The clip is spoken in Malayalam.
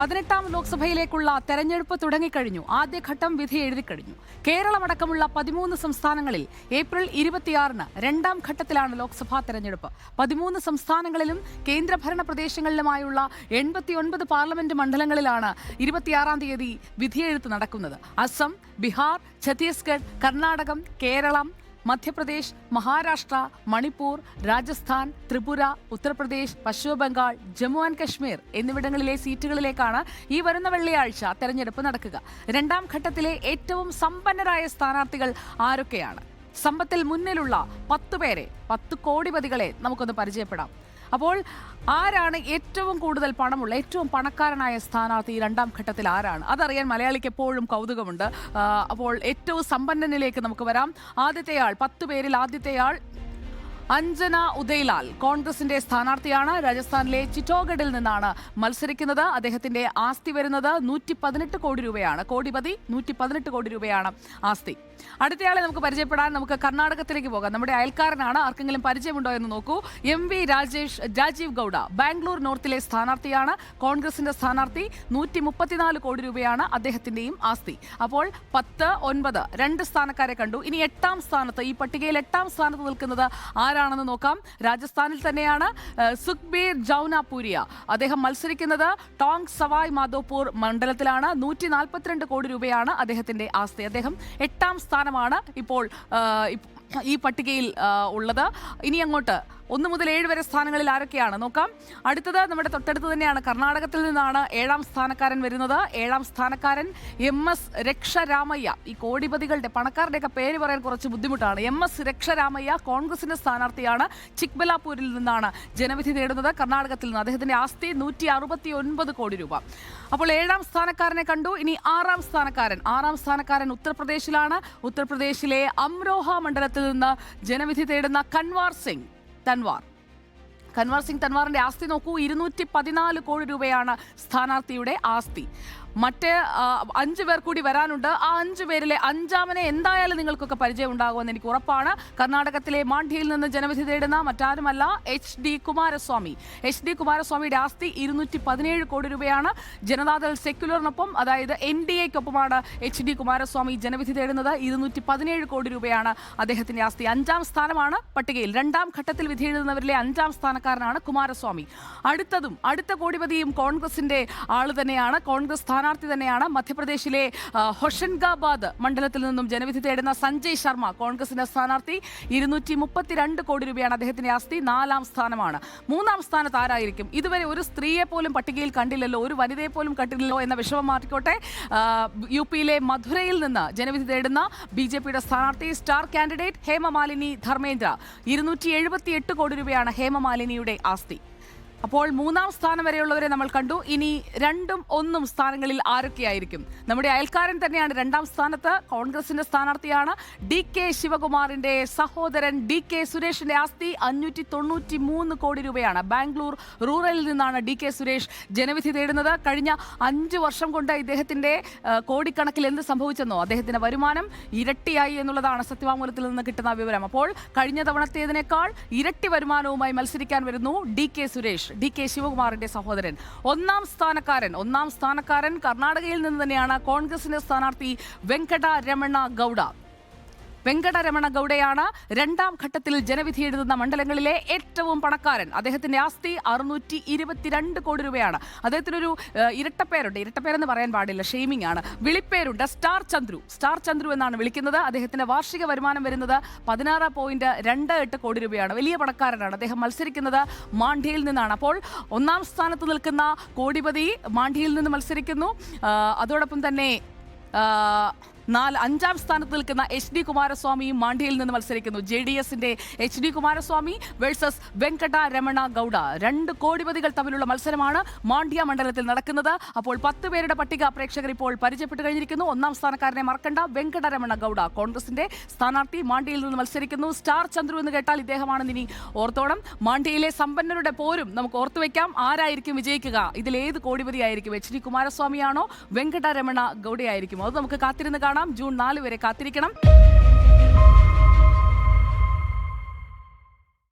18ാം ലോക്സഭയിലേക്കുള്ള തെരഞ്ഞെടുപ്പ് തുടങ്ങിക്കഴിഞ്ഞു. ആദ്യഘട്ടം വിധി എഴുതിക്കഴിഞ്ഞു. കേരളമടക്കമുള്ള 13 സംസ്ഥാനങ്ങളിൽ ഏപ്രിൽ 26-ന് രണ്ടാം ഘട്ടത്തിലാണ് ലോക്സഭാ തെരഞ്ഞെടുപ്പ്. 13 സംസ്ഥാനങ്ങളിലും കേന്ദ്രഭരണ പ്രദേശങ്ങളിലുമായുള്ള 89 പാർലമെന്റ് മണ്ഡലങ്ങളിലാണ് 26-ാം തീയതി വിധിയെഴുത്ത് നടക്കുന്നത്. അസം, ബീഹാർ, ഛത്തീസ്ഗഡ്, കർണാടകം, കേരളം, മധ്യപ്രദേശ്, മഹാരാഷ്ട്ര, മണിപ്പൂർ, രാജസ്ഥാൻ, ത്രിപുര, ഉത്തർപ്രദേശ്, പശ്ചിമ ബംഗാൾ, ജമ്മു ആൻഡ് കശ്മീർ എന്നിവിടങ്ങളിലെ സീറ്റുകളിലേക്കാണ് ഈ വരുന്ന വെള്ളിയാഴ്ച തെരഞ്ഞെടുപ്പ് നടക്കുക. രണ്ടാം ഘട്ടത്തിലെ ഏറ്റവും സമ്പന്നരായ സ്ഥാനാർത്ഥികൾ ആരൊക്കെയാണ്? സമ്പത്തിൽ മുന്നിലുള്ള 10 പേരെ, 10 കോടിപതികളെ നമുക്കൊന്ന് പരിചയപ്പെടാം. അപ്പോൾ ആരാണ് ഏറ്റവും കൂടുതൽ പണമുള്ള, ഏറ്റവും പണക്കാരനായ സ്ഥാനാർത്ഥി രണ്ടാം ഘട്ടത്തിൽ ആരാണ്? അതറിയാൻ മലയാളിക്ക് എപ്പോഴും കൗതുകമുണ്ട്. അപ്പോൾ ഏറ്റവും സമ്പന്നനിലേക്ക് നമുക്ക് വരാം. ആദ്യത്തെയാൾ, 10 പേരിൽ ആദ്യത്തെയാൾ അഞ്ജന ഉദയ്ലാൽ, കോൺഗ്രസിന്റെ സ്ഥാനാർത്ഥിയാണ്. രാജസ്ഥാനിലെ ചിറ്റോഗഡിൽ നിന്നാണ് മത്സരിക്കുന്നത്. അദ്ദേഹത്തിന്റെ ആസ്തി വരുന്നത് 118 കോടി രൂപയാണ്. കോടിപതി 118 കോടി രൂപയാണ് ആസ്തി. അടുത്തയാളെ നമുക്ക് പരിചയപ്പെടാൻ നമുക്ക് കർണാടകത്തിലേക്ക് പോകാം. നമ്മുടെ അയൽക്കാരനാണ്. ആർക്കെങ്കിലും പരിചയമുണ്ടോ എന്ന് നോക്കൂ. MV രാജീവ് ഗൌഡ, ബാംഗ്ലൂർ നോർത്തിലെ സ്ഥാനാർത്ഥിയാണ്. കോൺഗ്രസിന്റെ സ്ഥാനാർത്ഥി. 134 കോടി രൂപയാണ് അദ്ദേഹത്തിന്റെയും ആസ്തി. അപ്പോൾ 10, 9 രണ്ട് സ്ഥാനക്കാരെ കണ്ടു. ഇനി 8ാം സ്ഥാനത്ത്, ഈ പട്ടികയിൽ 8ാം സ്ഥാനത്ത് നിൽക്കുന്നത് ആരാണെന്ന് നോക്കാം. രാജസ്ഥാനിൽ തന്നെയാണ്. സുഖ്ബീർ ജൗനാപൂരിയ, അദ്ദേഹം മത്സരിക്കുന്നത് ടോങ് സവായ് മാധോപൂർ മണ്ഡലത്തിലാണ്. 142 കോടി രൂപയാണ് അദ്ദേഹത്തിന്റെ ആസ്തി. അദ്ദേഹം 8ാം സ്ഥാനമാണ് ഇപ്പോൾ ഈ പട്ടികയിൽ ഉള്ളത്. ഇനി അങ്ങോട്ട് 1 മുതൽ 7 വരെ സ്ഥാനങ്ങളിൽ ആരൊക്കെയാണ് നോക്കാം. അടുത്തത് നമ്മുടെ തൊട്ടടുത്ത് തന്നെയാണ്. കർണാടകത്തിൽ നിന്നാണ് 7ാം സ്ഥാനക്കാരൻ വരുന്നത്. 7ാം സ്ഥാനക്കാരൻ MS രക്ഷരാമയ്യ. ഈ കോടിപതികളുടെ, പണക്കാരുടെയൊക്കെ പേര് പറയാൻ കുറച്ച് ബുദ്ധിമുട്ടാണ്. MS രക്ഷരാമയ്യ കോൺഗ്രസിന്റെ സ്ഥാനാർത്ഥിയാണ്. ചിക്ബലാപൂരിൽ നിന്നാണ് ജനവിധി തേടുന്നത്, കർണാടകത്തിൽ നിന്ന്. അദ്ദേഹത്തിന്റെ ആസ്തി 169 കോടി രൂപ. അപ്പോൾ 7ാം സ്ഥാനക്കാരനെ കണ്ടു. ഇനി 6ാം സ്ഥാനക്കാരൻ. 6ാം സ്ഥാനക്കാരൻ ഉത്തർപ്രദേശിലാണ്. ഉത്തർപ്രദേശിലെ അംരോഹ മണ്ഡലത്തിൽ നിന്ന് ജനവിധി തേടുന്ന കൻവാർ സിംഗ് തൻവാറിന്റെ ആസ്തി നോക്കൂ. 214 കോടി രൂപയാണ് സ്ഥാനാർത്ഥിയുടെ ആസ്തി. മറ്റ് 5 പേർ കൂടി വരാനുണ്ട്. ആ 5 പേരിലെ 5ാമനെ എന്തായാലും നിങ്ങൾക്കൊക്കെ പരിചയം ഉണ്ടാകുമെന്ന് എനിക്ക് ഉറപ്പാണ്. കർണാടകത്തിലെ മാണ്ഡ്യയിൽ നിന്ന് ജനവിധി തേടുന്ന മറ്റാരുമല്ല, HD കുമാരസ്വാമി. HD കുമാരസ്വാമിയുടെ ആസ്തി 217 കോടി രൂപയാണ്. ജനതാദൾ സെക്യുലറിനൊപ്പം, അതായത് NDAക്കൊപ്പമാണ് HD കുമാരസ്വാമി ജനവിധി തേടുന്നത്. 217 കോടി രൂപയാണ് അദ്ദേഹത്തിന്റെ ആസ്തി. 5ാം സ്ഥാനമാണ് പട്ടികയിൽ. രണ്ടാം ഘട്ടത്തിൽ വിധി എഴുതുന്നവരിലെ 5ാം സ്ഥാനക്കാരനാണ് കുമാരസ്വാമി. അടുത്ത കോടിപതിയും കോൺഗ്രസിന്റെ ആള് തന്നെയാണ്, കോൺഗ്രസ് സ്ഥാനാർത്ഥി തന്നെയാണ്. മധ്യപ്രദേശിലെ ഹൊഷൻഗാബാദ് മണ്ഡലത്തിൽ നിന്നും ജനവിധി തേടുന്ന സഞ്ജയ് ശർമ്മ, കോൺഗ്രസിന്റെ സ്ഥാനാർത്ഥി. 232 കോടി രൂപയാണ് അദ്ദേഹത്തിന്റെ ആസ്തി. 4ാം സ്ഥാനമാണ്. 3ാം സ്ഥാനത്ത് ആരായിരിക്കും? ഇതുവരെ ഒരു സ്ത്രീയെ പോലും പട്ടികയിൽ കണ്ടില്ലല്ലോ, ഒരു വനിതയെ പോലും കണ്ടില്ലല്ലോ എന്ന വിഷമം മാറ്റിക്കോട്ടെ. UPയിലെ മധുരയിൽ നിന്ന് ജനവിധി തേടുന്ന BJPയുടെ സ്ഥാനാർത്ഥി, സ്റ്റാർ കാൻഡിഡേറ്റ് ഹേമമാലിനി ധർമ്മേന്ദ്ര. 278 കോടി രൂപയാണ് ഹേമമാലിനിയുടെ ആസ്തി. അപ്പോൾ 3ാം സ്ഥാനം വരെയുള്ളവരെ നമ്മൾ കണ്ടു. ഇനി 2ഉം 1ഉം സ്ഥാനങ്ങളിൽ ആരൊക്കെയായിരിക്കും? നമ്മുടെ അയൽക്കാരൻ തന്നെയാണ് 2ാം സ്ഥാനത്ത്. കോൺഗ്രസിന്റെ സ്ഥാനാർത്ഥിയാണ്. DK ശിവകുമാറിന്റെ സഹോദരൻ DK സുരേഷിന്റെ ആസ്തി 593 കോടി രൂപയാണ്. ബാംഗ്ലൂർ റൂറലിൽ നിന്നാണ് DK സുരേഷ് ജനവിധി തേടുന്നത്. കഴിഞ്ഞ 5 വർഷം കൊണ്ട് ഇദ്ദേഹത്തിന്റെ കോടിക്കണക്കിൽ എന്ത് സംഭവിച്ചെന്നോ, അദ്ദേഹത്തിന്റെ വരുമാനം ഇരട്ടിയായി എന്നുള്ളതാണ് സത്യവാങ്മൂലത്തിൽ നിന്ന് കിട്ടുന്ന വിവരം. അപ്പോൾ കഴിഞ്ഞ തവണത്തേതിനേക്കാൾ ഇരട്ടി വരുമാനവുമായി മത്സരിക്കാൻ വരുന്നു DK സുരേഷ്, DK ശിവകുമാറിന്റെ സഹോദരൻ. 1ാം സ്ഥാനക്കാരൻ കർണാടകയിൽ നിന്ന് തന്നെയാണ്. കോൺഗ്രസിന്റെ സ്ഥാനാർത്ഥി വെങ്കടരമണ ഗൌഡയാണ്. 2ാം ഘട്ടത്തിൽ ജനവിധി എഴുതുന്ന മണ്ഡലങ്ങളിലെ ഏറ്റവും പണക്കാരൻ. അദ്ദേഹത്തിന്റെ ആസ്തി 622 കോടി രൂപയാണ്. അദ്ദേഹത്തിനൊരു ഇരട്ടപ്പേരെന്ന് പറയാൻ പാടില്ല, ഷെയ്മിംഗ് ആണ്, വിളിപ്പേരുണ്ട്. സ്റ്റാർ ചന്ദ്രു എന്നാണ് വിളിക്കുന്നത്. അദ്ദേഹത്തിന്റെ വാർഷിക വരുമാനം വരുന്നത് 16.28 കോടി രൂപയാണ്. വലിയ പണക്കാരനാണ്. അദ്ദേഹം മത്സരിക്കുന്നത് മാണ്ഡ്യയിൽ നിന്നാണ്. അപ്പോൾ 1ാം സ്ഥാനത്ത് നിൽക്കുന്ന കോടിപതി മാണ്ഡ്യയിൽ നിന്ന് മത്സരിക്കുന്നു. അതോടൊപ്പം തന്നെ 5ാം സ്ഥാനത്ത് നിൽക്കുന്ന HD കുമാരസ്വാമിയും മാണ്ഡ്യയിൽ നിന്ന് മത്സരിക്കുന്നു. JDSന്റെ HD കുമാരസ്വാമി വേഴ്സസ് വെങ്കടരമണ ഗൌഡ. 2 കോടിപതികൾ തമ്മിലുള്ള മത്സരമാണ് മാണ്ഡ്യ മണ്ഡലത്തിൽ നടക്കുന്നത്. അപ്പോൾ 10 പേരുടെ പട്ടിക പ്രേക്ഷകർ ഇപ്പോൾ പരിചയപ്പെട്ട് കഴിഞ്ഞിരിക്കുന്നു. 1ാം സ്ഥാനക്കാരനെ മറക്കണ്ട, വെങ്കടരമണ ഗൌഡ, കോൺഗ്രസിന്റെ സ്ഥാനാർത്ഥി, മാണ്ഡ്യയിൽ നിന്ന് മത്സരിക്കുന്നു. സ്റ്റാർ ചന്ദ്രു എന്ന് കേട്ടാൽ ഇദ്ദേഹമാണെന്ന് ഇനി ഓർത്തോണം. മാണ്ഡ്യയിലെ സമ്പന്നരുടെ പോരും നമുക്ക് ഓർത്തുവെക്കാം. ആരായിരിക്കും വിജയിക്കുക? ഇതിലേത് കോടിപതിയായിരിക്കും? HD കുമാരസ്വാമിയാണോ വെങ്കടരമണ ഗൌഡയായിരിക്കുമോ? അത് നമുക്ക് കാത്തിരുന്ന് കാണാം. ജൂൺ 4 വരെ കാത്തിരിക്കണം.